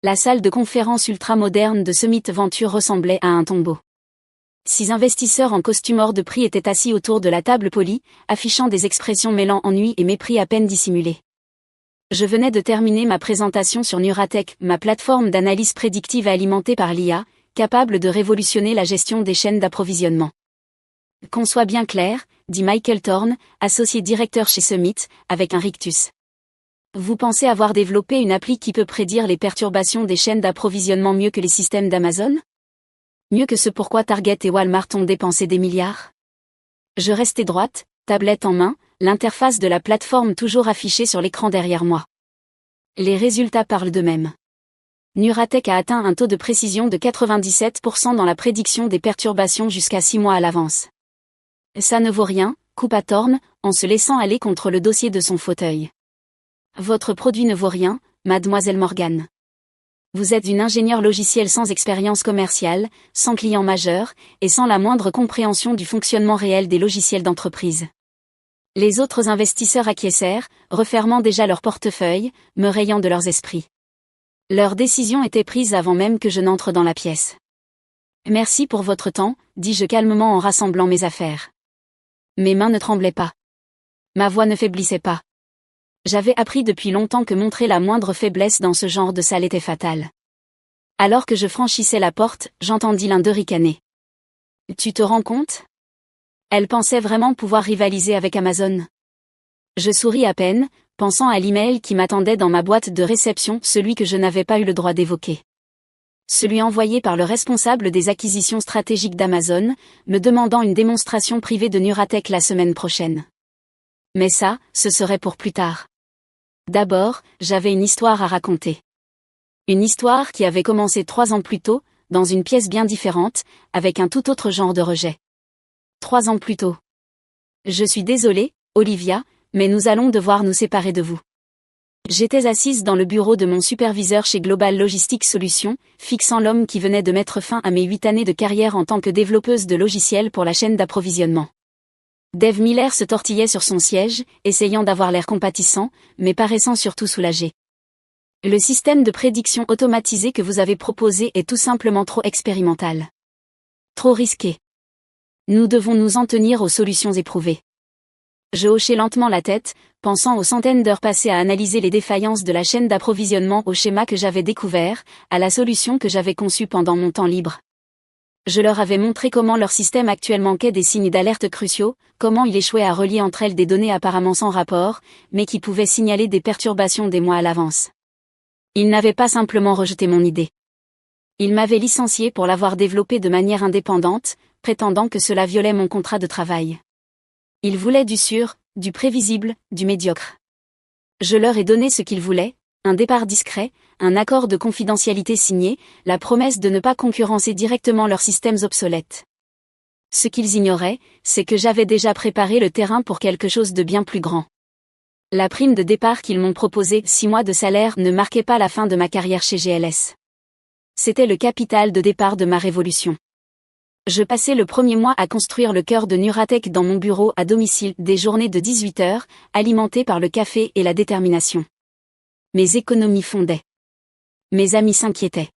La salle de conférence ultra-moderne de Summit Venture ressemblait à un tombeau. 6 investisseurs en costume hors de prix étaient assis autour de la table polie, affichant des expressions mêlant ennui et mépris à peine dissimulés. Je venais de terminer ma présentation sur Nuratech, ma plateforme d'analyse prédictive alimentée par l'IA, capable de révolutionner la gestion des chaînes d'approvisionnement. Qu'on soit bien clair, dit Michael Thorne, associé directeur chez Summit, avec un rictus. Vous pensez avoir développé une appli qui peut prédire les perturbations des chaînes d'approvisionnement mieux que les systèmes d'Amazon ? Mieux que ce pourquoi Target et Walmart ont dépensé des milliards ? Je restais droite, tablette en main, l'interface de la plateforme toujours affichée sur l'écran derrière moi. Les résultats parlent d'eux-mêmes. Nuratech a atteint un taux de précision de 97% dans la prédiction des perturbations jusqu'à 6 mois à l'avance. Ça ne vaut rien, coupa Thorne, en se laissant aller contre le dossier de son fauteuil. Votre produit ne vaut rien, mademoiselle Morgan. Vous êtes une ingénieure logicielle sans expérience commerciale, sans client majeur, et sans la moindre compréhension du fonctionnement réel des logiciels d'entreprise. Les autres investisseurs acquiescèrent, refermant déjà leur portefeuille, me rayant de leurs esprits. Leur décision était prise avant même que je n'entre dans la pièce. Merci pour votre temps, dis-je calmement en rassemblant mes affaires. Mes mains ne tremblaient pas. Ma voix ne faiblissait pas. J'avais appris depuis longtemps que montrer la moindre faiblesse dans ce genre de salle était fatal. Alors que je franchissais la porte, j'entendis l'un d'eux ricaner. Tu te rends compte ? Elle pensait vraiment pouvoir rivaliser avec Amazon. Je souris à peine, pensant à l'email qui m'attendait dans ma boîte de réception, celui que je n'avais pas eu le droit d'évoquer. Celui envoyé par le responsable des acquisitions stratégiques d'Amazon, me demandant une démonstration privée de Nuratech la semaine prochaine. Mais ça, ce serait pour plus tard. D'abord, j'avais une histoire à raconter. Une histoire qui avait commencé 3 ans plus tôt, dans une pièce bien différente, avec un tout autre genre de rejet. 3 ans plus tôt. Je suis désolée, Olivia, mais nous allons devoir nous séparer de vous. J'étais assise dans le bureau de mon superviseur chez Global Logistics Solutions, fixant l'homme qui venait de mettre fin à mes 8 années de carrière en tant que développeuse de logiciels pour la chaîne d'approvisionnement. Dave Miller se tortillait sur son siège, essayant d'avoir l'air compatissant, mais paraissant surtout soulagé. Le système de prédiction automatisé que vous avez proposé est tout simplement trop expérimental. Trop risqué. Nous devons nous en tenir aux solutions éprouvées. Je hochai lentement la tête, pensant aux centaines d'heures passées à analyser les défaillances de la chaîne d'approvisionnement, au schéma que j'avais découvert, à la solution que j'avais conçue pendant mon temps libre. Je leur avais montré comment leur système actuel manquait des signes d'alerte cruciaux, comment il échouait à relier entre elles des données apparemment sans rapport, mais qui pouvaient signaler des perturbations des mois à l'avance. Ils n'avaient pas simplement rejeté mon idée. Ils m'avaient licencié pour l'avoir développée de manière indépendante, prétendant que cela violait mon contrat de travail. Ils voulaient du sûr, du prévisible, du médiocre. Je leur ai donné ce qu'ils voulaient, un départ discret, un accord de confidentialité signé, la promesse de ne pas concurrencer directement leurs systèmes obsolètes. Ce qu'ils ignoraient, c'est que j'avais déjà préparé le terrain pour quelque chose de bien plus grand. La prime de départ qu'ils m'ont proposée, 6 mois de salaire, ne marquait pas la fin de ma carrière chez GLS. C'était le capital de départ de ma révolution. Je passais le premier mois à construire le cœur de Nuratech dans mon bureau à domicile, des journées de 18 heures, alimentées par le café et la détermination. Mes économies fondaient. Mes amis s'inquiétaient.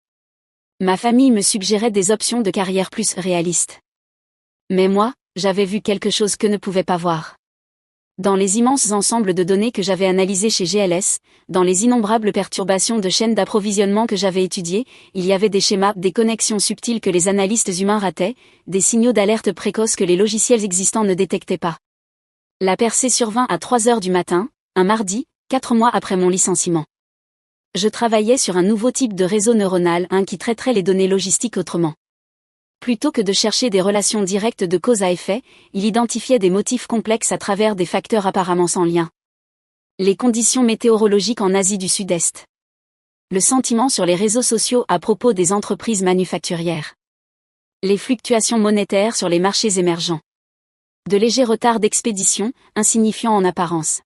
Ma famille me suggérait des options de carrière plus réalistes. Mais moi, j'avais vu quelque chose que ne pouvait pas voir. Dans les immenses ensembles de données que j'avais analysés chez GLS, dans les innombrables perturbations de chaînes d'approvisionnement que j'avais étudiées, il y avait des schémas, des connexions subtiles que les analystes humains rataient, des signaux d'alerte précoces que les logiciels existants ne détectaient pas. La percée survint à 3 heures du matin, un mardi, 4 mois après mon licenciement. Je travaillais sur un nouveau type de réseau neuronal, qui traiterait les données logistiques autrement. Plutôt que de chercher des relations directes de cause à effet, il identifiait des motifs complexes à travers des facteurs apparemment sans lien. Les conditions météorologiques en Asie du Sud-Est. Le sentiment sur les réseaux sociaux à propos des entreprises manufacturières. Les fluctuations monétaires sur les marchés émergents. De légers retards d'expédition, insignifiants en apparence.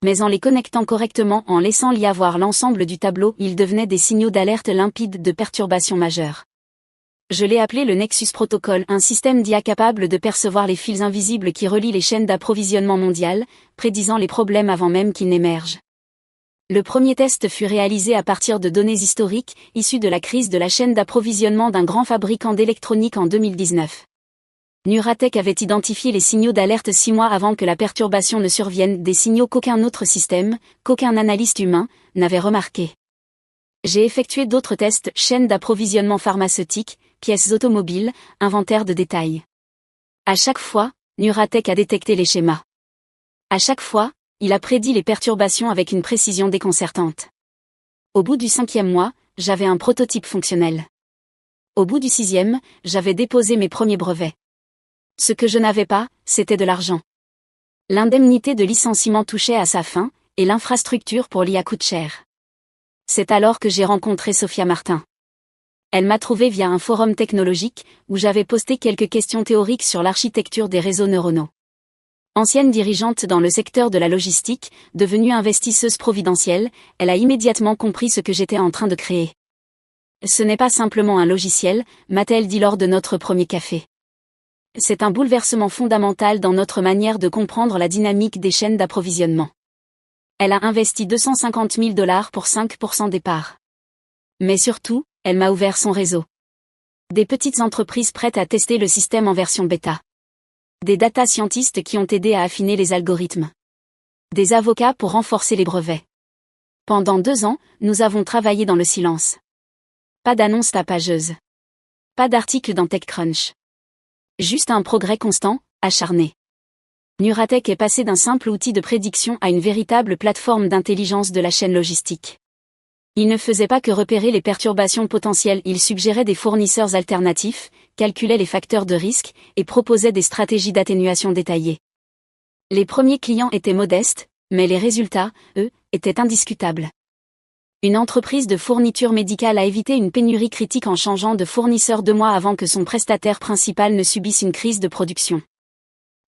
Mais en les connectant correctement, en laissant y avoir l'ensemble du tableau, ils devenaient des signaux d'alerte limpides de perturbations majeures. Je l'ai appelé le Nexus Protocol, un système d'IA capable de percevoir les fils invisibles qui relient les chaînes d'approvisionnement mondiales, prédisant les problèmes avant même qu'ils n'émergent. Le premier test fut réalisé à partir de données historiques, issues de la crise de la chaîne d'approvisionnement d'un grand fabricant d'électronique en 2019. Nuratech avait identifié les signaux d'alerte 6 mois avant que la perturbation ne survienne, des signaux qu'aucun autre système, qu'aucun analyste humain, n'avait remarqués. J'ai effectué d'autres tests, chaîne d'approvisionnement pharmaceutique, pièces automobiles, inventaire de détails. À chaque fois, Nuratech a détecté les schémas. À chaque fois, il a prédit les perturbations avec une précision déconcertante. Au bout du 5e mois, j'avais un prototype fonctionnel. Au bout du 6e, j'avais déposé mes premiers brevets. Ce que je n'avais pas, c'était de l'argent. L'indemnité de licenciement touchait à sa fin, et l'infrastructure pour l'IA coûte cher. C'est alors que j'ai rencontré Sophia Martin. Elle m'a trouvé via un forum technologique, où j'avais posté quelques questions théoriques sur l'architecture des réseaux neuronaux. Ancienne dirigeante dans le secteur de la logistique, devenue investisseuse providentielle, elle a immédiatement compris ce que j'étais en train de créer. Ce n'est pas simplement un logiciel, m'a-t-elle dit lors de notre premier café. C'est un bouleversement fondamental dans notre manière de comprendre la dynamique des chaînes d'approvisionnement. Elle a investi 250 000 $ pour 5% des parts. Mais surtout, elle m'a ouvert son réseau. Des petites entreprises prêtes à tester le système en version bêta. Des data scientists qui ont aidé à affiner les algorithmes. Des avocats pour renforcer les brevets. Pendant 2 ans, nous avons travaillé dans le silence. Pas d'annonce tapageuse. Pas d'article dans TechCrunch. Juste un progrès constant, acharné. Nuratech est passé d'un simple outil de prédiction à une véritable plateforme d'intelligence de la chaîne logistique. Il ne faisait pas que repérer les perturbations potentielles, il suggérait des fournisseurs alternatifs, calculait les facteurs de risque, et proposait des stratégies d'atténuation détaillées. Les premiers clients étaient modestes, mais les résultats, eux, étaient indiscutables. Une entreprise de fourniture médicale a évité une pénurie critique en changeant de fournisseur 2 mois avant que son prestataire principal ne subisse une crise de production.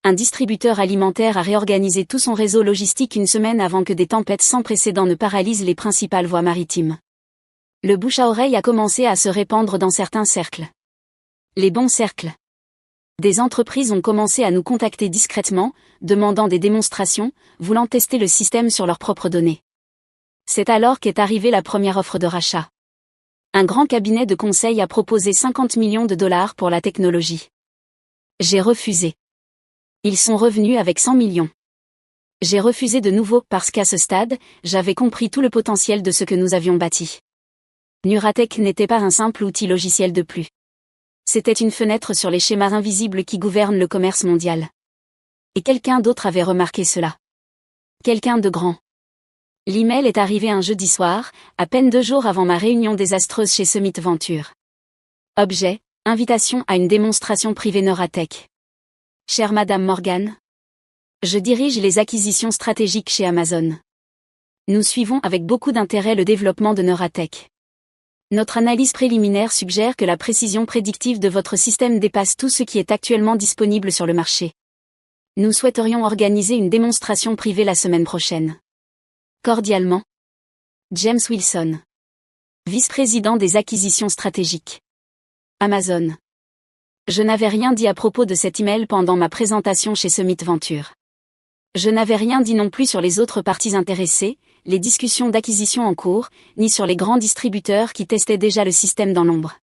Un distributeur alimentaire a réorganisé tout son réseau logistique 1 semaine avant que des tempêtes sans précédent ne paralysent les principales voies maritimes. Le bouche à oreille a commencé à se répandre dans certains cercles. Les bons cercles. Des entreprises ont commencé à nous contacter discrètement, demandant des démonstrations, voulant tester le système sur leurs propres données. C'est alors qu'est arrivée la première offre de rachat. Un grand cabinet de conseil a proposé 50 millions de $ pour la technologie. J'ai refusé. Ils sont revenus avec 100 millions. J'ai refusé de nouveau parce qu'à ce stade, j'avais compris tout le potentiel de ce que nous avions bâti. Nuratech n'était pas un simple outil logiciel de plus. C'était une fenêtre sur les schémas invisibles qui gouvernent le commerce mondial. Et quelqu'un d'autre avait remarqué cela. Quelqu'un de grand. L'email est arrivé un jeudi soir, à peine 2 jours avant ma réunion désastreuse chez Summit Venture. Objet, invitation à une démonstration privée Nuratech. Chère Madame Morgan, je dirige les acquisitions stratégiques chez Amazon. Nous suivons avec beaucoup d'intérêt le développement de Nuratech. Notre analyse préliminaire suggère que la précision prédictive de votre système dépasse tout ce qui est actuellement disponible sur le marché. Nous souhaiterions organiser une démonstration privée la semaine prochaine. Cordialement, James Wilson, vice-président des acquisitions stratégiques. Amazon. Je n'avais rien dit à propos de cet email pendant ma présentation chez Summit Venture. Je n'avais rien dit non plus sur les autres parties intéressées, les discussions d'acquisition en cours, ni sur les grands distributeurs qui testaient déjà le système dans l'ombre.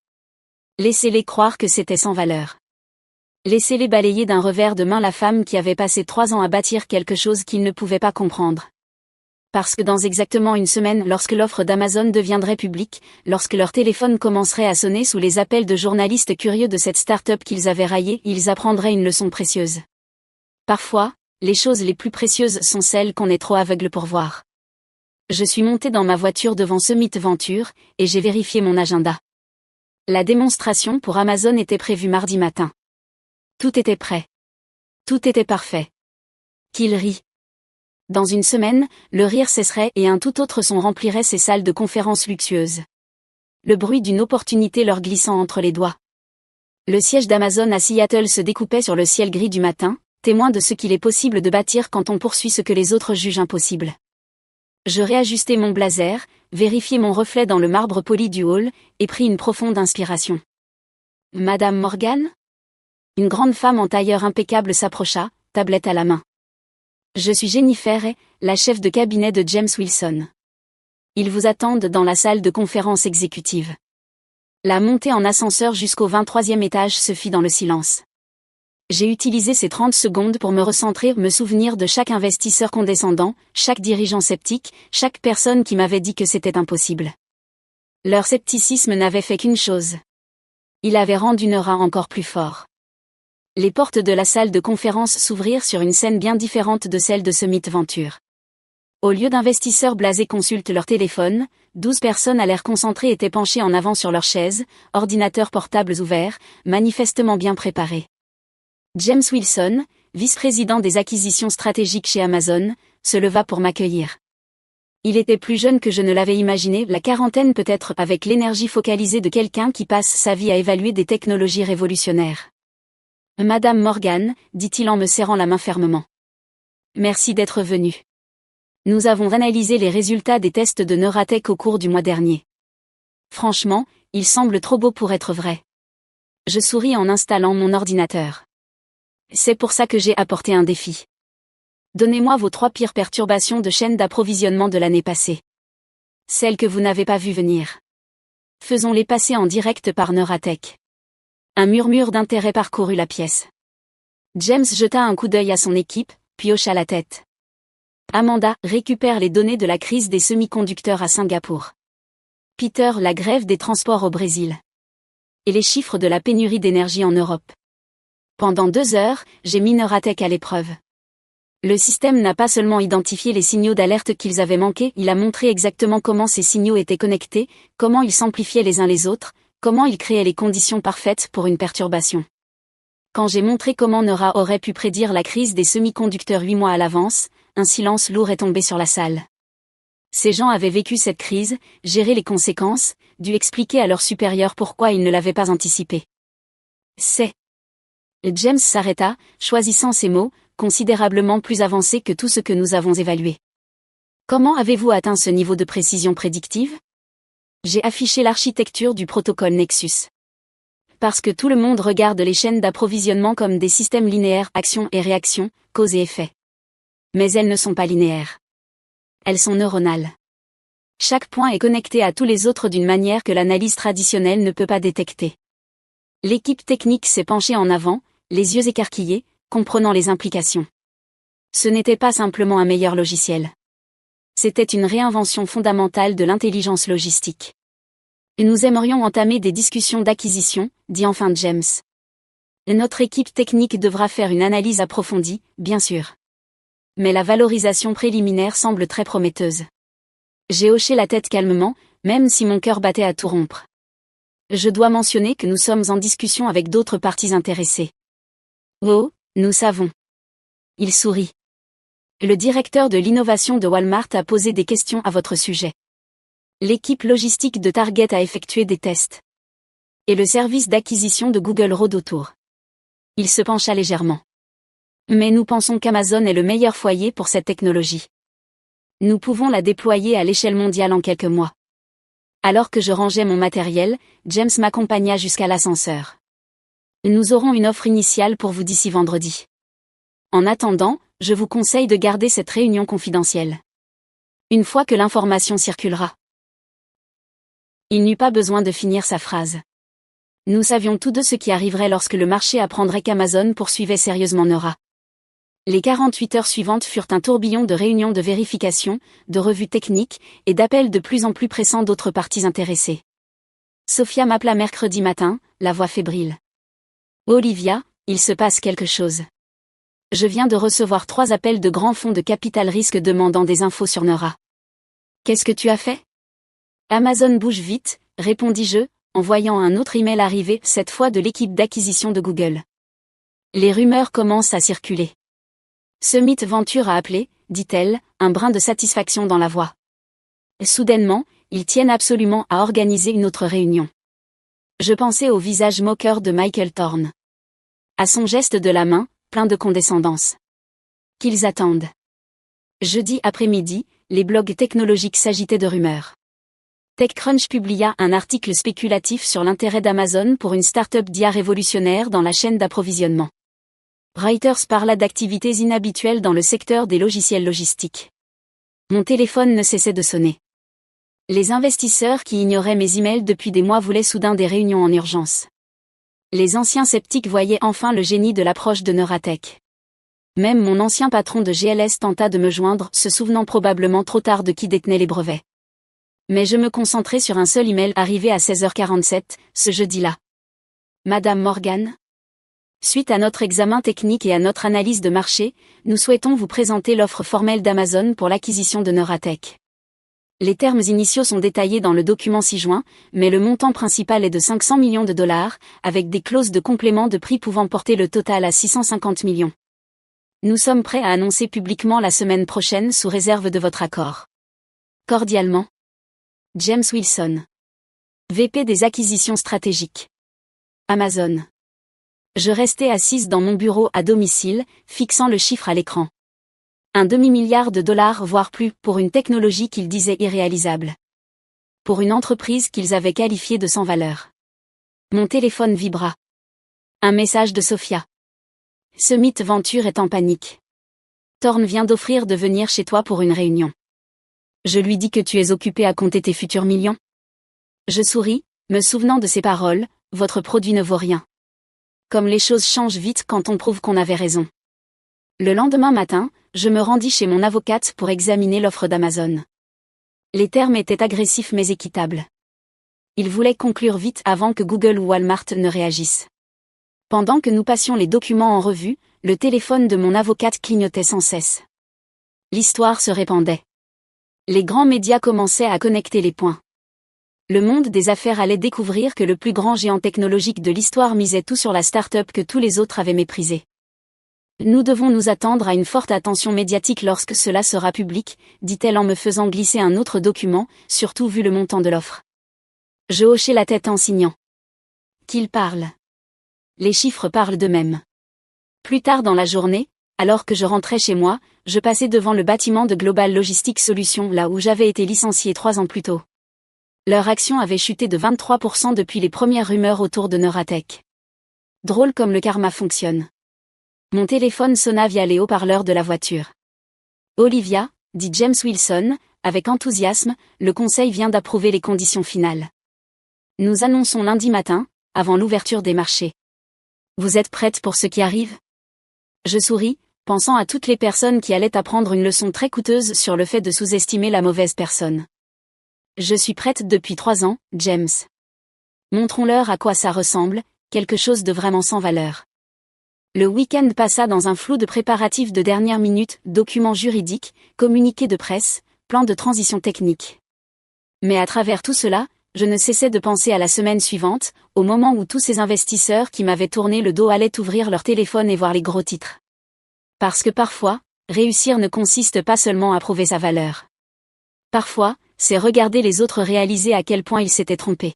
Laissez-les croire que c'était sans valeur. Laissez-les balayer d'un revers de main la femme qui avait passé 3 ans à bâtir quelque chose qu'ils ne pouvaient pas comprendre. Parce que dans exactement 1 semaine, lorsque l'offre d'Amazon deviendrait publique, lorsque leur téléphone commencerait à sonner sous les appels de journalistes curieux de cette start-up qu'ils avaient raillée, ils apprendraient une leçon précieuse. Parfois, les choses les plus précieuses sont celles qu'on est trop aveugle pour voir. Je suis monté dans ma voiture devant Summit Venture, et j'ai vérifié mon agenda. La démonstration pour Amazon était prévue mardi matin. Tout était prêt. Tout était parfait. Qu'il rit. Dans 1 semaine, le rire cesserait et un tout autre son remplirait ces salles de conférences luxueuses. Le bruit d'une opportunité leur glissant entre les doigts. Le siège d'Amazon à Seattle se découpait sur le ciel gris du matin, témoin de ce qu'il est possible de bâtir quand on poursuit ce que les autres jugent impossible. Je réajustai mon blazer, vérifiai mon reflet dans le marbre poli du hall, et pris une profonde inspiration. Madame Morgan ? Une grande femme en tailleur impeccable s'approcha, tablette à la main. Je suis Jennifer, la chef de cabinet de James Wilson. Ils vous attendent dans la salle de conférence exécutive. La montée en ascenseur jusqu'au 23e étage se fit dans le silence. J'ai utilisé ces 30 secondes pour me recentrer, me souvenir de chaque investisseur condescendant, chaque dirigeant sceptique, chaque personne qui m'avait dit que c'était impossible. Leur scepticisme n'avait fait qu'une chose. Il avait rendu Neura encore plus fort. Les portes de la salle de conférence s'ouvrirent sur une scène bien différente de celle de Summit Venture. Au lieu d'investisseurs blasés consultent leur téléphone, 12 personnes à l'air concentré étaient penchées en avant sur leurs chaises, ordinateurs portables ouverts, manifestement bien préparés. James Wilson, vice-président des acquisitions stratégiques chez Amazon, se leva pour m'accueillir. Il était plus jeune que je ne l'avais imaginé, la quarantaine peut-être, avec l'énergie focalisée de quelqu'un qui passe sa vie à évaluer des technologies révolutionnaires. « Madame Morgan », dit-il en me serrant la main fermement. « Merci d'être venue. Nous avons analysé les résultats des tests de Neuratech au cours du mois dernier. Franchement, ils semblent trop beaux pour être vrais. » Je souris en installant mon ordinateur. C'est pour ça que j'ai apporté un défi. Donnez-moi vos 3 pires perturbations de chaîne d'approvisionnement de l'année passée. Celles que vous n'avez pas vues venir. Faisons-les passer en direct par Neuratech. Un murmure d'intérêt parcourut la pièce. James jeta un coup d'œil à son équipe, puis hocha la tête. Amanda récupère les données de la crise des semi-conducteurs à Singapour. Peter, la grève des transports au Brésil. Et les chiffres de la pénurie d'énergie en Europe. Pendant 2 heures, j'ai mis Neuratech à l'épreuve. Le système n'a pas seulement identifié les signaux d'alerte qu'ils avaient manqués, il a montré exactement comment ces signaux étaient connectés, comment ils s'amplifiaient les uns les autres, comment ils créaient les conditions parfaites pour une perturbation. Quand j'ai montré comment Neura aurait pu prédire la crise des semi-conducteurs 8 mois à l'avance, un silence lourd est tombé sur la salle. Ces gens avaient vécu cette crise, géré les conséquences, dû expliquer à leurs supérieurs pourquoi ils ne l'avaient pas anticipé. James s'arrêta, choisissant ses mots, considérablement plus avancés que tout ce que nous avons évalué. Comment avez-vous atteint ce niveau de précision prédictive ? J'ai affiché l'architecture du protocole Nexus. Parce que tout le monde regarde les chaînes d'approvisionnement comme des systèmes linéaires, action et réaction, cause et effet. Mais elles ne sont pas linéaires. Elles sont neuronales. Chaque point est connecté à tous les autres d'une manière que l'analyse traditionnelle ne peut pas détecter. L'équipe technique s'est penchée en avant, les yeux écarquillés, comprenant les implications. Ce n'était pas simplement un meilleur logiciel. C'était une réinvention fondamentale de l'intelligence logistique. Et nous aimerions entamer des discussions d'acquisition, dit enfin James. Et notre équipe technique devra faire une analyse approfondie, bien sûr. Mais la valorisation préliminaire semble très prometteuse. J'ai hoché la tête calmement, même si mon cœur battait à tout rompre. Je dois mentionner que nous sommes en discussion avec d'autres parties intéressées. Oh, nous savons. Il sourit. Le directeur de l'innovation de Walmart a posé des questions à votre sujet. L'équipe logistique de Target a effectué des tests. Et le service d'acquisition de Google rôde autour. Il se pencha légèrement. Mais nous pensons qu'Amazon est le meilleur foyer pour cette technologie. Nous pouvons la déployer à l'échelle mondiale en quelques mois. Alors que je rangeais mon matériel, James m'accompagna jusqu'à l'ascenseur. Nous aurons une offre initiale pour vous d'ici vendredi. En attendant, je vous conseille de garder cette réunion confidentielle. Une fois que l'information circulera. Il n'eut pas besoin de finir sa phrase. Nous savions tous deux ce qui arriverait lorsque le marché apprendrait qu'Amazon poursuivait sérieusement Neura. Les 48 heures suivantes furent un tourbillon de réunions de vérification, de revues techniques, et d'appels de plus en plus pressants d'autres parties intéressées. Sophia m'appela mercredi matin, la voix fébrile. « Olivia, il se passe quelque chose. Je viens de recevoir 3 appels de grands fonds de capital risque demandant des infos sur Neura. Qu'est-ce que tu as fait ? Amazon bouge vite, répondis-je, en voyant un autre email arriver, cette fois de l'équipe d'acquisition de Google. Les rumeurs commencent à circuler. Summit Venture a appelé, dit-elle, un brin de satisfaction dans la voix. Soudainement, ils tiennent absolument à organiser une autre réunion. Je pensais au visage moqueur de Michael Thorne. À son geste de la main, plein de condescendance. Qu'ils attendent. Jeudi après-midi, les blogs technologiques s'agitaient de rumeurs. TechCrunch publia un article spéculatif sur l'intérêt d'Amazon pour une start-up d'IA révolutionnaire dans la chaîne d'approvisionnement. Reuters parla d'activités inhabituelles dans le secteur des logiciels logistiques. Mon téléphone ne cessait de sonner. Les investisseurs qui ignoraient mes emails depuis des mois voulaient soudain des réunions en urgence. Les anciens sceptiques voyaient enfin le génie de l'approche de Neuratech. Même mon ancien patron de GLS tenta de me joindre, se souvenant probablement trop tard de qui détenait les brevets. Mais je me concentrais sur un seul email arrivé à 16h47, ce jeudi-là. Madame Morgan. Suite à notre examen technique et à notre analyse de marché, nous souhaitons vous présenter l'offre formelle d'Amazon pour l'acquisition de Neuratech. Les termes initiaux sont détaillés dans le document ci-joint, mais le montant principal est de 500 millions de dollars, avec des clauses de complément de prix pouvant porter le total à 650 millions. Nous sommes prêts à annoncer publiquement la semaine prochaine sous réserve de votre accord. Cordialement. James Wilson. VP des acquisitions stratégiques. Amazon. Je restais assise dans mon bureau à domicile, fixant le chiffre à l'écran. Un demi-milliard de dollars voire plus pour une technologie qu'ils disaient irréalisable. Pour une entreprise qu'ils avaient qualifiée de sans valeur. Mon téléphone vibra. Un message de Sophia. Summit Venture est en panique. Thorne vient d'offrir de venir chez toi pour une réunion. Je lui dis que tu es occupé à compter tes futurs millions. Je souris, me souvenant de ces paroles, votre produit ne vaut rien. Comme les choses changent vite quand on prouve qu'on avait raison. Le lendemain matin, je me rendis chez mon avocate pour examiner l'offre d'Amazon. Les termes étaient agressifs mais équitables. Il voulait conclure vite avant que Google ou Walmart ne réagissent. Pendant que nous passions les documents en revue, le téléphone de mon avocate clignotait sans cesse. L'histoire se répandait. Les grands médias commençaient à connecter les points. Le monde des affaires allait découvrir que le plus grand géant technologique de l'histoire misait tout sur la start-up que tous les autres avaient méprisée. Nous devons nous attendre à une forte attention médiatique lorsque cela sera public, dit-elle en me faisant glisser un autre document, surtout vu le montant de l'offre. Je hochai la tête en signant. Qu'il parle. Les chiffres parlent d'eux-mêmes. Plus tard dans la journée, alors que je rentrais chez moi, je passais devant le bâtiment de Global Logistics Solutions là où j'avais été licencié 3 ans plus tôt. Leur action avait chuté de 23% depuis les premières rumeurs autour de Neuratech. Drôle comme le karma fonctionne. Mon téléphone sonna via les haut-parleurs de la voiture. Olivia, dit James Wilson, avec enthousiasme, le conseil vient d'approuver les conditions finales. Nous annonçons lundi matin, avant l'ouverture des marchés. Vous êtes prête pour ce qui arrive? Je souris, pensant à toutes les personnes qui allaient apprendre une leçon très coûteuse sur le fait de sous-estimer la mauvaise personne. Je suis prête depuis 3 ans, James. Montrons-leur à quoi ça ressemble, quelque chose de vraiment sans valeur. Le week-end passa dans un flou de préparatifs de dernière minute, documents juridiques, communiqués de presse, plans de transition technique. Mais à travers tout cela, je ne cessais de penser à la semaine suivante, au moment où tous ces investisseurs qui m'avaient tourné le dos allaient ouvrir leur téléphone et voir les gros titres. Parce que parfois, réussir ne consiste pas seulement à prouver sa valeur. Parfois, c'est regarder les autres réaliser à quel point ils s'étaient trompés.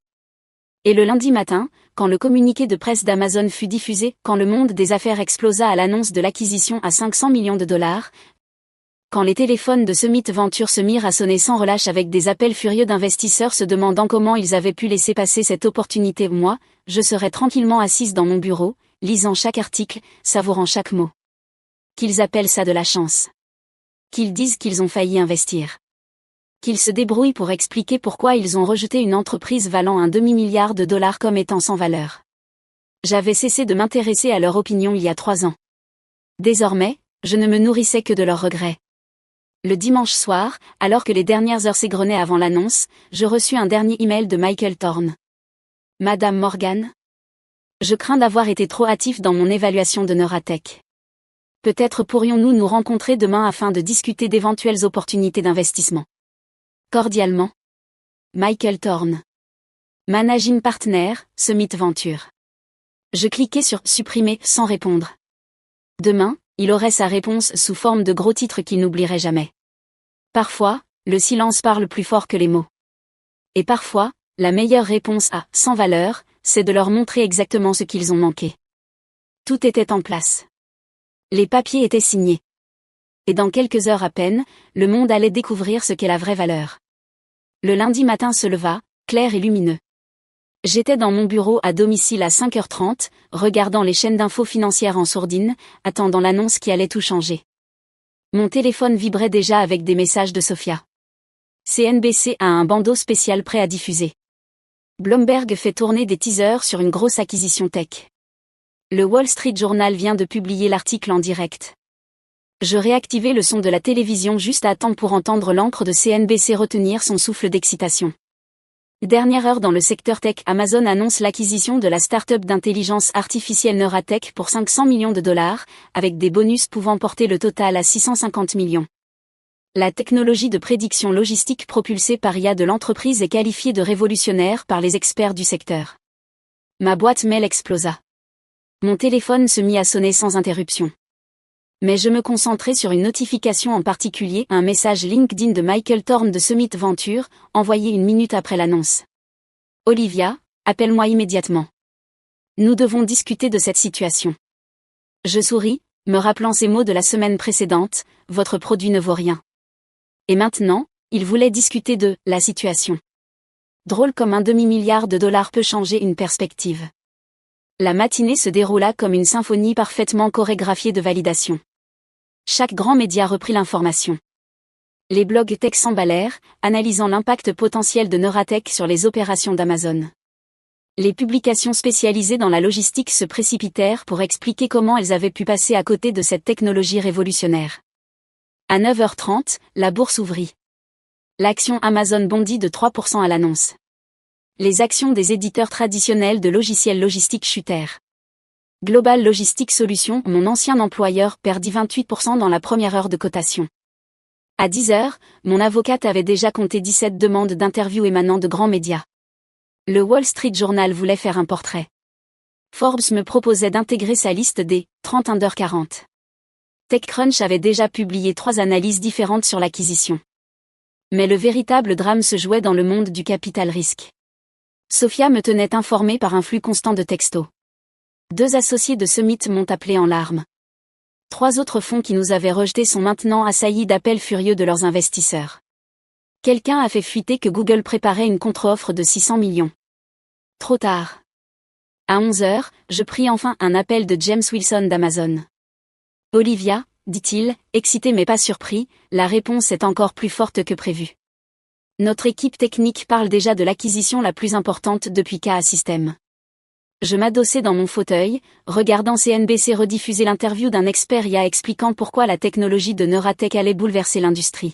Et le lundi matin, quand le communiqué de presse d'Amazon fut diffusé, quand le monde des affaires explosa à l'annonce de l'acquisition à 500 millions de dollars, quand les téléphones de Summit Venture se mirent à sonner sans relâche avec des appels furieux d'investisseurs se demandant comment ils avaient pu laisser passer cette opportunité, moi, je serais tranquillement assise dans mon bureau, lisant chaque article, savourant chaque mot. Qu'ils appellent ça de la chance. Qu'ils disent qu'ils ont failli investir. Qu'ils se débrouillent pour expliquer pourquoi ils ont rejeté une entreprise valant un demi-milliard de dollars comme étant sans valeur. J'avais cessé de m'intéresser à leur opinion il y a 3 ans. Désormais, je ne me nourrissais que de leurs regrets. Le dimanche soir, alors que les dernières heures s'égrenaient avant l'annonce, je reçus un dernier email de Michael Thorne. Madame Morgan? Je crains d'avoir été trop hâtif dans mon évaluation de Neuratech. Peut-être pourrions-nous nous rencontrer demain afin de discuter d'éventuelles opportunités d'investissement. Cordialement. Michael Thorne. Managing Partner, Summit Venture. Je cliquai sur « Supprimer » sans répondre. Demain, il aurait sa réponse sous forme de gros titres qu'il n'oublierait jamais. Parfois, le silence parle plus fort que les mots. Et parfois, la meilleure réponse à « sans valeur », c'est de leur montrer exactement ce qu'ils ont manqué. Tout était en place. Les papiers étaient signés. Et dans quelques heures à peine, le monde allait découvrir ce qu'est la vraie valeur. Le lundi matin se leva, clair et lumineux. J'étais dans mon bureau à domicile à 5h30, regardant les chaînes d'infos financières en sourdine, attendant l'annonce qui allait tout changer. Mon téléphone vibrait déjà avec des messages de Sophia. CNBC a un bandeau spécial prêt à diffuser. Bloomberg fait tourner des teasers sur une grosse acquisition tech. Le Wall Street Journal vient de publier l'article en direct. Je réactivais le son de la télévision juste à temps pour entendre l'encre de CNBC retenir son souffle d'excitation. Dernière heure dans le secteur tech, Amazon annonce l'acquisition de la start-up d'intelligence artificielle Neuratech pour 500 millions de dollars, avec des bonus pouvant porter le total à 650 millions. La technologie de prédiction logistique propulsée par IA de l'entreprise est qualifiée de révolutionnaire par les experts du secteur. Ma boîte mail explosa. Mon téléphone se mit à sonner sans interruption. Mais je me concentrais sur une notification en particulier, un message LinkedIn de Michael Thorne de Summit Venture, envoyé 1 minute après l'annonce. Olivia, appelle-moi immédiatement. Nous devons discuter de cette situation. Je souris, me rappelant ces mots de la semaine précédente, votre produit ne vaut rien. Et maintenant, il voulait discuter de la situation. Drôle comme un demi-milliard de dollars peut changer une perspective. La matinée se déroula comme une symphonie parfaitement chorégraphiée de validation. Chaque grand média reprit l'information. Les blogs tech s'emballèrent, analysant l'impact potentiel de Neuratech sur les opérations d'Amazon. Les publications spécialisées dans la logistique se précipitèrent pour expliquer comment elles avaient pu passer à côté de cette technologie révolutionnaire. À 9h30, la bourse ouvrit. L'action Amazon bondit de 3% à l'annonce. Les actions des éditeurs traditionnels de logiciels logistiques chutèrent. Global Logistics Solutions, mon ancien employeur, perdit 28% dans la première heure de cotation. À 10h, mon avocate avait déjà compté 17 demandes d'interview émanant de grands médias. Le Wall Street Journal voulait faire un portrait. Forbes me proposait d'intégrer sa liste des 30 under 40. TechCrunch avait déjà publié 3 analyses différentes sur l'acquisition. Mais le véritable drame se jouait dans le monde du capital risque. Sophia me tenait informée par un flux constant de textos. 2 associés de Summit m'ont appelé en larmes. 3 autres fonds qui nous avaient rejetés sont maintenant assaillis d'appels furieux de leurs investisseurs. Quelqu'un a fait fuiter que Google préparait une contre-offre de 600 millions. Trop tard. À 11h, je pris enfin un appel de James Wilson d'Amazon. Olivia, dit-il, excité mais pas surpris, la réponse est encore plus forte que prévu. Notre équipe technique parle déjà de l'acquisition la plus importante depuis KA Systems. Je m'adossais dans mon fauteuil, regardant CNBC rediffuser l'interview d'un expert IA expliquant pourquoi la technologie de Neuratech allait bouleverser l'industrie.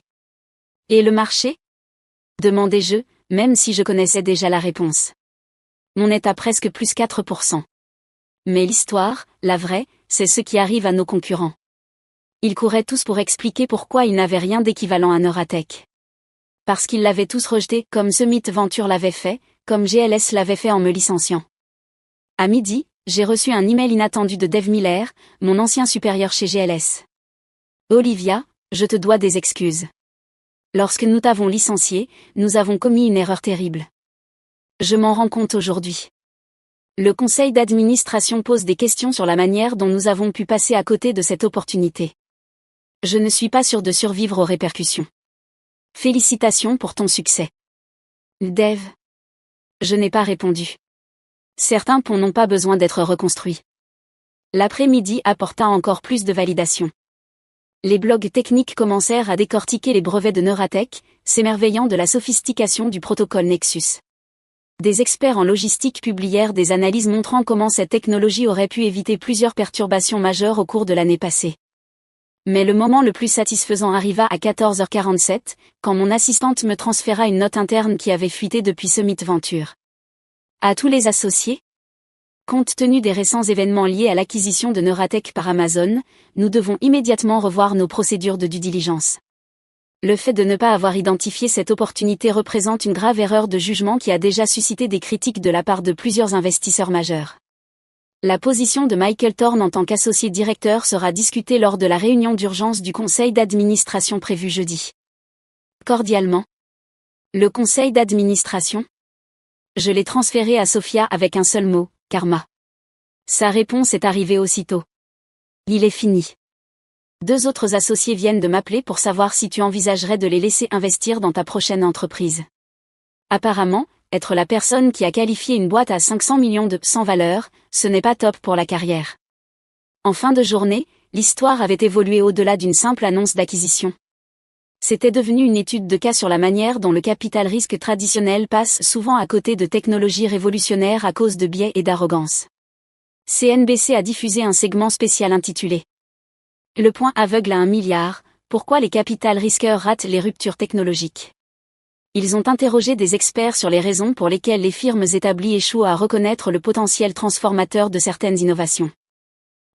Et le marché ? Demandai-je, même si je connaissais déjà la réponse. On est à presque plus 4%. Mais l'histoire, la vraie, c'est ce qui arrive à nos concurrents. Ils couraient tous pour expliquer pourquoi ils n'avaient rien d'équivalent à Neuratech. Parce qu'ils l'avaient tous rejeté, comme Summit Venture l'avait fait, comme GLS l'avait fait en me licenciant. À midi, j'ai reçu un email inattendu de Dave Miller, mon ancien supérieur chez GLS. Olivia, je te dois des excuses. Lorsque nous t'avons licencié, nous avons commis une erreur terrible. Je m'en rends compte aujourd'hui. Le conseil d'administration pose des questions sur la manière dont nous avons pu passer à côté de cette opportunité. Je ne suis pas sûr de survivre aux répercussions. Félicitations pour ton succès. Dave. Je n'ai pas répondu. Certains ponts n'ont pas besoin d'être reconstruits. L'après-midi apporta encore plus de validation. Les blogs techniques commencèrent à décortiquer les brevets de Neuratech, s'émerveillant de la sophistication du protocole Nexus. Des experts en logistique publièrent des analyses montrant comment cette technologie aurait pu éviter plusieurs perturbations majeures au cours de l'année passée. Mais le moment le plus satisfaisant arriva à 14h47, quand mon assistante me transféra une note interne qui avait fuité depuis Summit Venture. À tous les associés ? Compte tenu des récents événements liés à l'acquisition de Neuratech par Amazon, nous devons immédiatement revoir nos procédures de due diligence. Le fait de ne pas avoir identifié cette opportunité représente une grave erreur de jugement qui a déjà suscité des critiques de la part de plusieurs investisseurs majeurs. La position de Michael Thorne en tant qu'associé directeur sera discutée lors de la réunion d'urgence du conseil d'administration prévue jeudi. Cordialement. Le conseil d'administration ? Je l'ai transféré à Sophia avec un seul mot, karma. Sa réponse est arrivée aussitôt. Il est fini. 2 autres associés viennent de m'appeler pour savoir si tu envisagerais de les laisser investir dans ta prochaine entreprise. Apparemment, être la personne qui a qualifié une boîte à 500 millions de sans valeur, ce n'est pas top pour la carrière. En fin de journée, l'histoire avait évolué au-delà d'une simple annonce d'acquisition. C'était devenu une étude de cas sur la manière dont le capital risque traditionnel passe souvent à côté de technologies révolutionnaires à cause de biais et d'arrogance. CNBC a diffusé un segment spécial intitulé « Le point aveugle à 1 milliard, pourquoi les capital risqueurs ratent les ruptures technologiques ?» Ils ont interrogé des experts sur les raisons pour lesquelles les firmes établies échouent à reconnaître le potentiel transformateur de certaines innovations.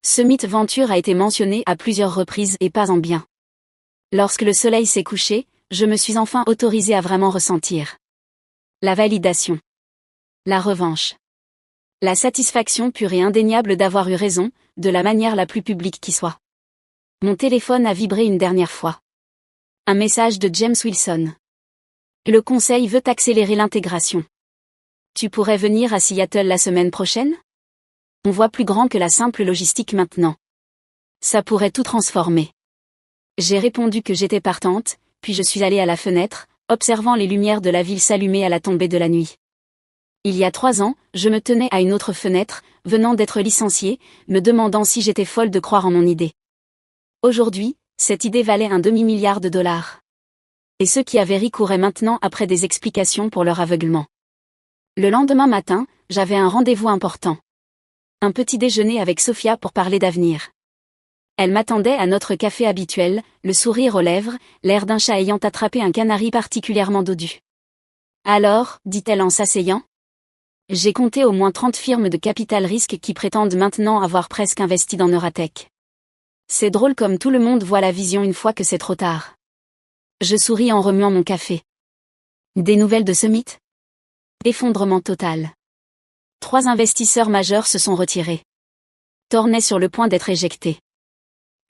Summit Venture a été mentionné à plusieurs reprises et pas en bien. Lorsque le soleil s'est couché, je me suis enfin autorisé à vraiment ressentir la validation, la revanche, la satisfaction pure et indéniable d'avoir eu raison, de la manière la plus publique qui soit. Mon téléphone a vibré une dernière fois. Un message de James Wilson. Le conseil veut accélérer l'intégration. Tu pourrais venir à Seattle la semaine prochaine? On voit plus grand que la simple logistique maintenant. Ça pourrait tout transformer. J'ai répondu que j'étais partante, puis je suis allée à la fenêtre, observant les lumières de la ville s'allumer à la tombée de la nuit. Il y a 3 ans, je me tenais à une autre fenêtre, venant d'être licenciée, me demandant si j'étais folle de croire en mon idée. Aujourd'hui, cette idée valait un demi-milliard de dollars. Et ceux qui avaient ri couraient maintenant après des explications pour leur aveuglement. Le lendemain matin, j'avais un rendez-vous important. Un petit déjeuner avec Sophia pour parler d'avenir. Elle m'attendait à notre café habituel, le sourire aux lèvres, l'air d'un chat ayant attrapé un canari particulièrement dodu. Alors, dit-elle en s'asseyant, j'ai compté au moins 30 firmes de capital risque qui prétendent maintenant avoir presque investi dans Neuratech. C'est drôle comme tout le monde voit la vision une fois que c'est trop tard. Je souris en remuant mon café. Des nouvelles de Summit? Effondrement total. 3 investisseurs majeurs se sont retirés. Thorne est sur le point d'être éjecté.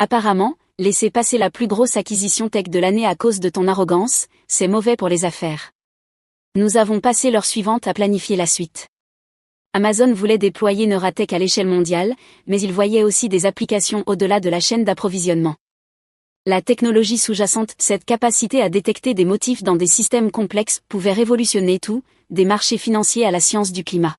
Apparemment, laisser passer la plus grosse acquisition tech de l'année à cause de ton arrogance, c'est mauvais pour les affaires. Nous avons passé l'heure suivante à planifier la suite. Amazon voulait déployer Neuratech à l'échelle mondiale, mais il voyait aussi des applications au-delà de la chaîne d'approvisionnement. La technologie sous-jacente, cette capacité à détecter des motifs dans des systèmes complexes, pouvait révolutionner tout, des marchés financiers à la science du climat.